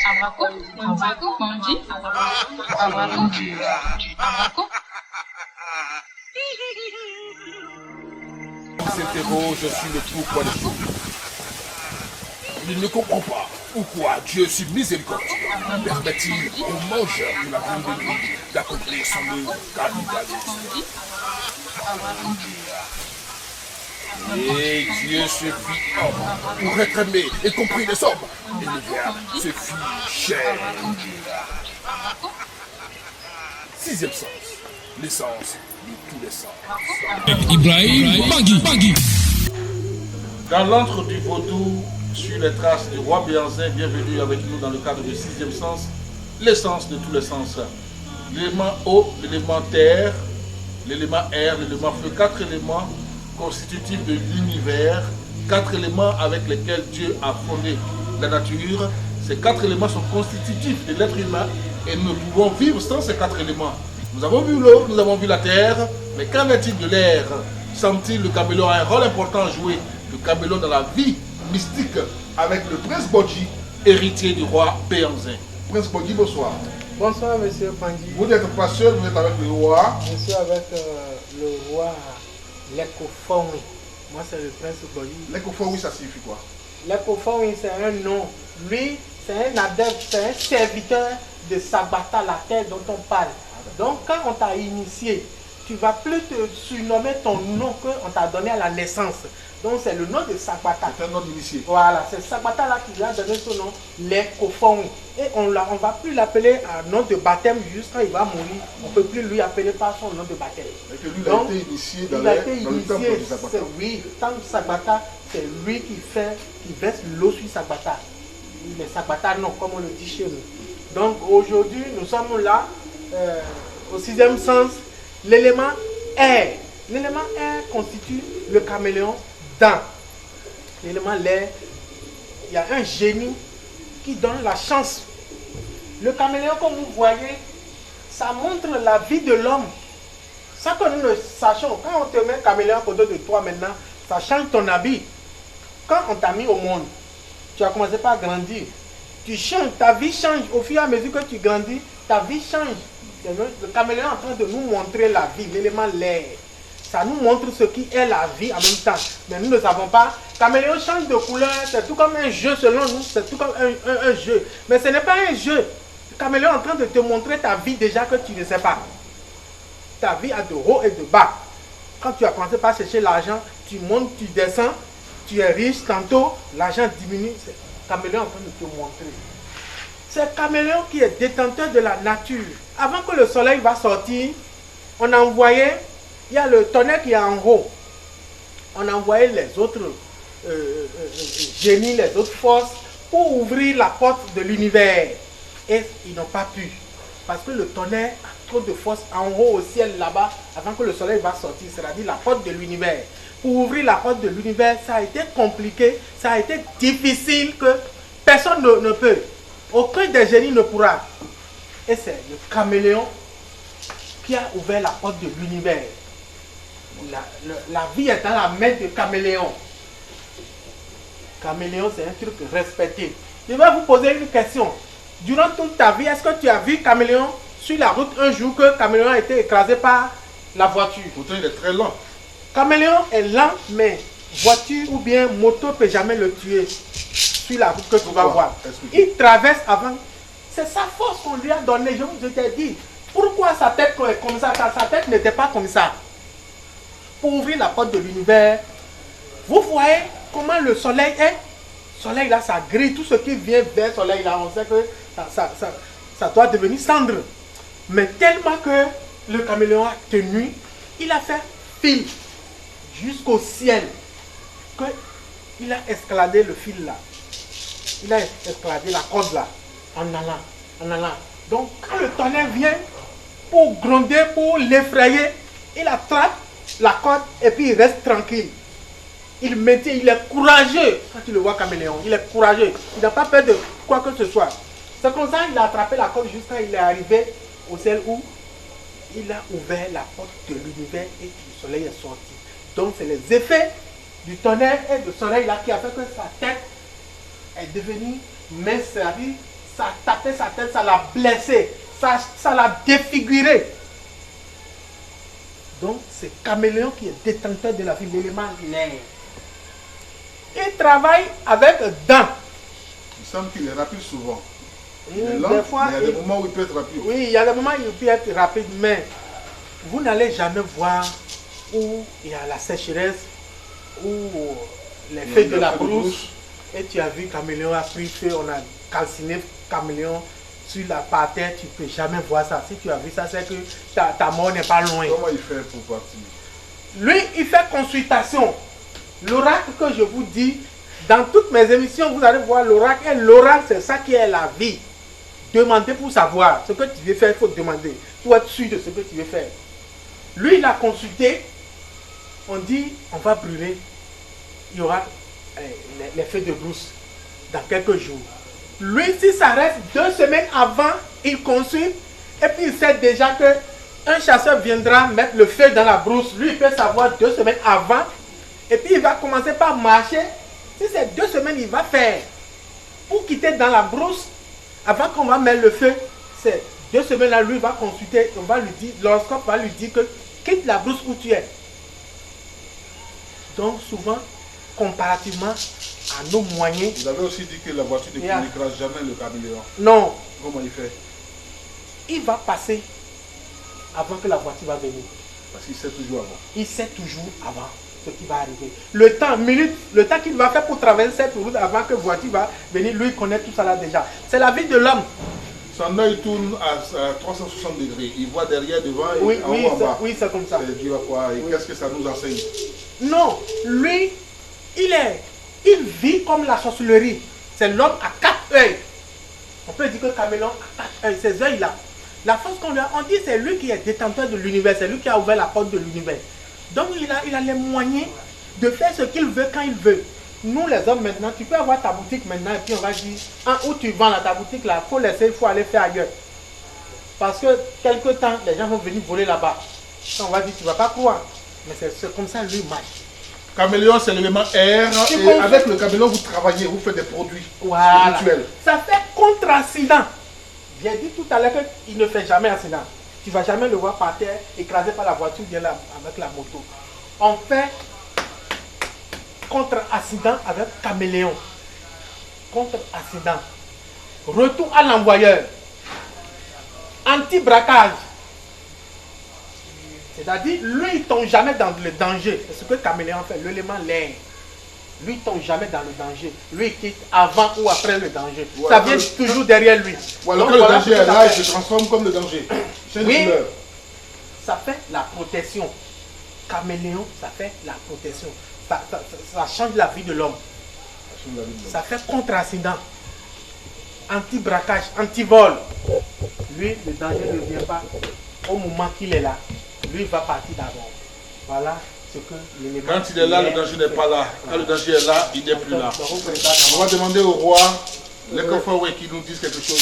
On s'interroge sur le pourquoi des choses. Il ne comprend pas pourquoi Dieu, si miséricordieux, permet-il aux mangeurs de la viande de vie d'accomplir son œuvre capitaliste. Et Dieu se fit homme pour être aimé et compris des hommes. Et le Verbe se fit chair. Sixième sens, l'essence de tous les sens. Ibrahim Bangui. Dans l'antre du vaudou, sur les traces du roi Béanzin, bienvenue avec nous dans le cadre du sixième sens, l'essence de tous les sens. L'élément eau, l'élément terre, l'élément air, l'élément feu, quatre éléments constitutifs de l'univers, quatre éléments avec lesquels Dieu a fondé la nature. Ces quatre éléments sont constitutifs de l'être humain et nous pouvons vivre sans ces quatre éléments. Nous avons vu l'eau, nous avons vu la terre, mais qu'en est-il de l'air? Semble-t-il le caméléon a un rôle important à jouer, le caméléon dans la vie mystique avec le prince Bodji, héritier du roi Béanzin. Prince Bodji, bonsoir. Bonsoir, monsieur Bangui. Vous n'êtes pas seul, vous êtes avec le roi. Je suis avec le roi Lekofonwi. Moi, c'est le prince Bodji. Lekofonwi, ça signifie quoi? Lekofonwi, c'est un nom. Lui, c'est un adepte, c'est un serviteur de Sabata, la terre dont on parle. Donc, quand on t'a initié, tu vas plus te surnommer ton nom qu'on t'a donné à la naissance. Donc, c'est le nom de Sabata. C'est un nom d'initié. Voilà, c'est Sabata là qui lui a donné son nom, Lekofonwi. Et on ne va plus l'appeler un nom de baptême juste quand il va mourir. On ne peut plus lui appeler par son nom de baptême. Et que lui, Donc, il a été initié dans, il a été dans le temple initié, du Sabata. oui, le temple du Sabata, c'est lui qui verse l'eau sur Sabata. Les Sabata, non, comme on le dit chez nous. Donc aujourd'hui, nous sommes là, au sixième sens, l'élément air. L'élément air constitue le caméléon dans l'élément l'air. Il y a un génie qui donne la chance. Le caméléon, comme vous voyez, ça montre la vie de l'homme. Ça que nous ne sachons, quand on te met caméléon à côté de toi maintenant, ça change ton habit. Quand on t'a mis au monde, tu as commencé par grandir. Tu changes, ta vie change. Au fur et à mesure que tu grandis, ta vie change. Le caméléon est en train de nous montrer la vie, l'élément l'air. Ça nous montre ce qui est la vie en même temps. Mais nous ne savons pas. Caméléon change de couleur, c'est tout comme un jeu selon nous, c'est tout comme un jeu. Mais ce n'est pas un jeu. Le caméléon est en train de te montrer ta vie déjà que tu ne sais pas. Ta vie a de haut et de bas. Quand tu as commencé par chercher l'argent, tu montes, tu descends, tu es riche, tantôt l'argent diminue. C'est le caméléon en train de te montrer. C'est le caméléon qui est détenteur de la nature. Avant que le soleil va sortir, on a envoyé, il y a le tonnerre qui est en haut. On a envoyé les autres génies, les autres forces pour ouvrir la porte de l'univers. Et ils n'ont pas pu. Parce que le tonnerre a trop de force en haut au ciel là-bas avant que le soleil va sortir. C'est-à-dire la porte de l'univers. Pour ouvrir la porte de l'univers, ça a été compliqué, ça a été difficile que personne ne peut. Aucun des génies ne pourra. Et c'est le caméléon qui a ouvert la porte de l'univers. La vie est dans la main de caméléon. Caméléon, c'est un truc respecté. Je vais vous poser une question. Durant toute ta vie, est-ce que tu as vu caméléon sur la route un jour que caméléon a été écrasé par la voiture? Pourtant, il est très lent. Caméléon est lent, mais voiture ou bien moto ne peut jamais le tuer sur la route que tu vas voir. Il traverse avant. C'est sa force qu'on lui a donnée. Je t'ai dit, pourquoi sa tête est comme ça? Sa tête n'était pas comme ça. Pour ouvrir la porte de l'univers, vous voyez comment le soleil est. Le soleil là, ça grille. Tout ce qui vient vers le soleil là, on sait que ça doit devenir cendre. Mais tellement que le caméléon a tenu, il a fait fil jusqu'au ciel, qu'il a escaladé le fil là. Il a escaladé la corde là, en allant. Donc quand le tonnerre vient pour gronder, pour l'effrayer, il attrape la corde et puis il reste tranquille. Il maintient, il est courageux. Quand tu le vois caméléon, il est courageux. Il n'a pas peur de quoi que ce soit. C'est comme ça qu'il a attrapé la corde jusqu'à il est arrivé au ciel où il a ouvert la porte de l'univers et le soleil est sorti. Donc c'est les effets du tonnerre et du soleil là qui a fait que sa tête est devenue mince, c'est-à-dire ça a tapé sa tête, ça l'a blessé, ça l'a défiguré. Donc c'est Caméléon qui est détenteur de la vie, l'élément l'air. Il travaille avec dents. Il semble qu'il est rapide souvent. Des mais fois, il y a des moments où il peut être rapide. oui, il y a des moments où il peut être rapide, mais vous n'allez jamais voir où il y a la sécheresse, où les feuilles de la brousse, et tu as vu Caméléon a pris feu, on a calciné Caméléon sur la par terre, tu ne peux jamais voir ça. Si tu as vu ça, c'est que ta mort n'est pas loin. Comment il fait pour partir? Lui, il fait consultation. L'oracle que je vous dis, dans toutes mes émissions, vous allez voir l'oracle. Et l'oracle, c'est ça qui est la vie. Demandez pour savoir ce que tu veux faire, il faut demander. Pour être sûr de ce que tu veux faire. Lui, il a consulté. On dit, on va brûler. Il y aura les feux de brousse dans quelques jours. Lui, si ça reste 2 semaines avant, il consulte. Et puis, il sait déjà que un chasseur viendra mettre le feu dans la brousse. Lui, il peut savoir 2 semaines avant. Et puis, il va commencer par marcher. Si c'est 2 semaines, il va faire. Pour quitter dans la brousse, avant qu'on va mettre le feu, c'est 2 semaines là, lui il va consulter, on va lui dire, l'horoscope va lui dire que quitte la brousse où tu es. Donc souvent, comparativement à nos moyens. Vous avez aussi dit que la voiture ne communiquera jamais le caméléon. Non. Comment il fait? Il va passer avant que la voiture va venir. Parce qu'il sait toujours avant. Il sait toujours avant ce qui va arriver. Le temps qu'il va faire pour traverser cette route avant que la voiture va venir, lui il connaît tout ça là déjà. C'est la vie de l'homme. Son œil tourne à 360 degrés. Il voit derrière, devant et Oui, en haut, en bas. oui, c'est comme ça. C'est dû à quoi? Et qu'est-ce que ça nous enseigne? Non, lui, il vit comme la sorcellerie. C'est l'homme à 4 œils. On peut dire que Caméléon a 4 œils. Ces œils-là, la force qu'on lui a, on dit c'est lui qui est détenteur de l'univers. C'est lui qui a ouvert la porte de l'univers. Donc il a les moyens de faire ce qu'il veut quand il veut. Nous les hommes maintenant, tu peux avoir ta boutique maintenant et puis on va dire, où tu vends là, ta boutique là, il faut aller faire ailleurs. Parce que quelque temps, les gens vont venir voler là-bas. On va dire, tu ne vas pas croire. Mais c'est comme ça, lui marche. Caméléon, c'est l'élément air. Et avec le caméléon, vous travaillez, vous faites des produits spirituels. Ça fait contre-accident. J'ai dit tout à l'heure qu'il ne fait jamais accident. Tu ne vas jamais le voir par terre, écrasé par la voiture, bien là, avec la moto. On fait contre-accident avec Caméléon. Contre-accident. Retour à l'envoyeur. Anti-braquage. C'est-à-dire, lui, il ne tombe jamais dans le danger. C'est ce que Caméléon fait, l'élément l'air. Lui, il ne tombe jamais dans le danger. Lui, il quitte avant ou après le danger. Ouais, ça vient toujours derrière lui. Ouais, donc, le danger est là, il se transforme comme le danger. Oui, ça fait la protection. Caméléon, ça fait la protection. Ça change la vie de l'homme. Ça fait contre-accident. Anti-braquage, anti-vol. Lui, le danger ne vient pas au moment qu'il est là. Lui, il va partir d'abord. Voilà ce que l'élément. Quand il est là, le danger n'est pas là. Quand le danger est là, il n'est plus là. On va demander au roi, les Kofowe qui nous disent quelque chose.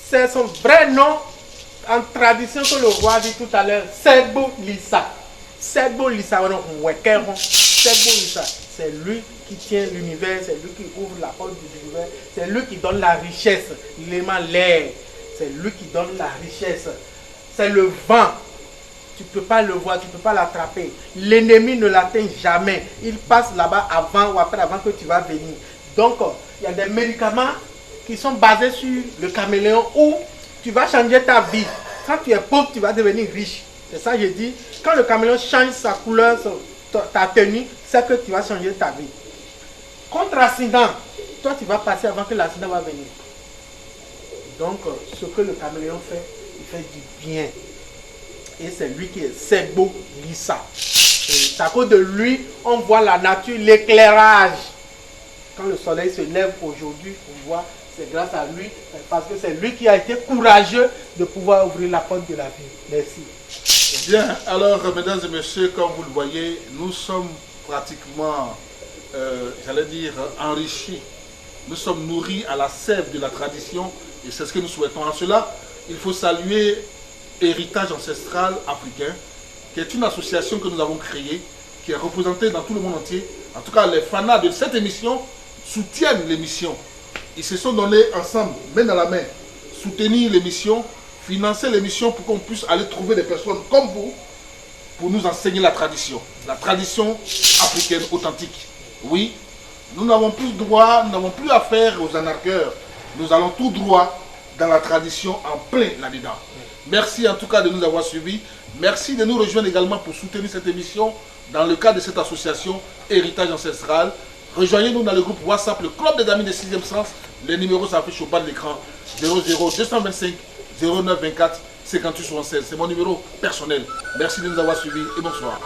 C'est son vrai nom en tradition que le roi dit tout à l'heure, Segbo Lissa. Segbo Lissa, c'est lui qui tient l'univers, c'est lui qui ouvre la porte de l'univers, c'est lui qui donne la richesse, l'élément l'air, c'est lui qui donne la richesse, c'est le vent. Tu ne peux pas le voir, tu ne peux pas l'attraper. L'ennemi ne l'atteint jamais. Il passe là-bas avant ou après, avant que tu vas venir. Donc, il y a des médicaments qui sont basés sur le caméléon où tu vas changer ta vie. Quand tu es pauvre, tu vas devenir riche. C'est ça que je dis. Quand le caméléon change sa couleur, ta tenue, c'est que tu vas changer ta vie. Contre-accident, toi tu vas passer avant que l'accident va venir. Donc, ce que le caméléon fait, il fait du bien. Et c'est lui qui est Segbo Lissa. C'est à cause de lui, on voit la nature, l'éclairage. Quand le soleil se lève aujourd'hui, on voit, c'est grâce à lui, parce que c'est lui qui a été courageux de pouvoir ouvrir la porte de la vie. Merci. Bien, alors mesdames et messieurs, comme vous le voyez, nous sommes pratiquement, j'allais dire, enrichis. Nous sommes nourris à la sève de la tradition et c'est ce que nous souhaitons. En cela, il faut saluer Héritage Ancestral Africain, qui est une association que nous avons créée, qui est représentée dans tout le monde entier. En tout cas, les fanats de cette émission soutiennent l'émission. Ils se sont donnés ensemble, main dans la main, soutenir l'émission, financer l'émission pour qu'on puisse aller trouver des personnes comme vous pour nous enseigner la tradition africaine authentique. Oui, nous n'avons plus droit, nous n'avons plus affaire aux anarcheurs. Nous allons tout droit dans la tradition en plein là-dedans. Merci en tout cas de nous avoir suivis. Merci de nous rejoindre également pour soutenir cette émission dans le cadre de cette association Héritage Ancestral. Rejoignez-nous dans le groupe WhatsApp, le Club des Amis des 6e Sens. Les numéros s'affichent au bas de l'écran. 00 225 09 24 58 76. C'est mon numéro personnel. Merci de nous avoir suivis et bonsoir.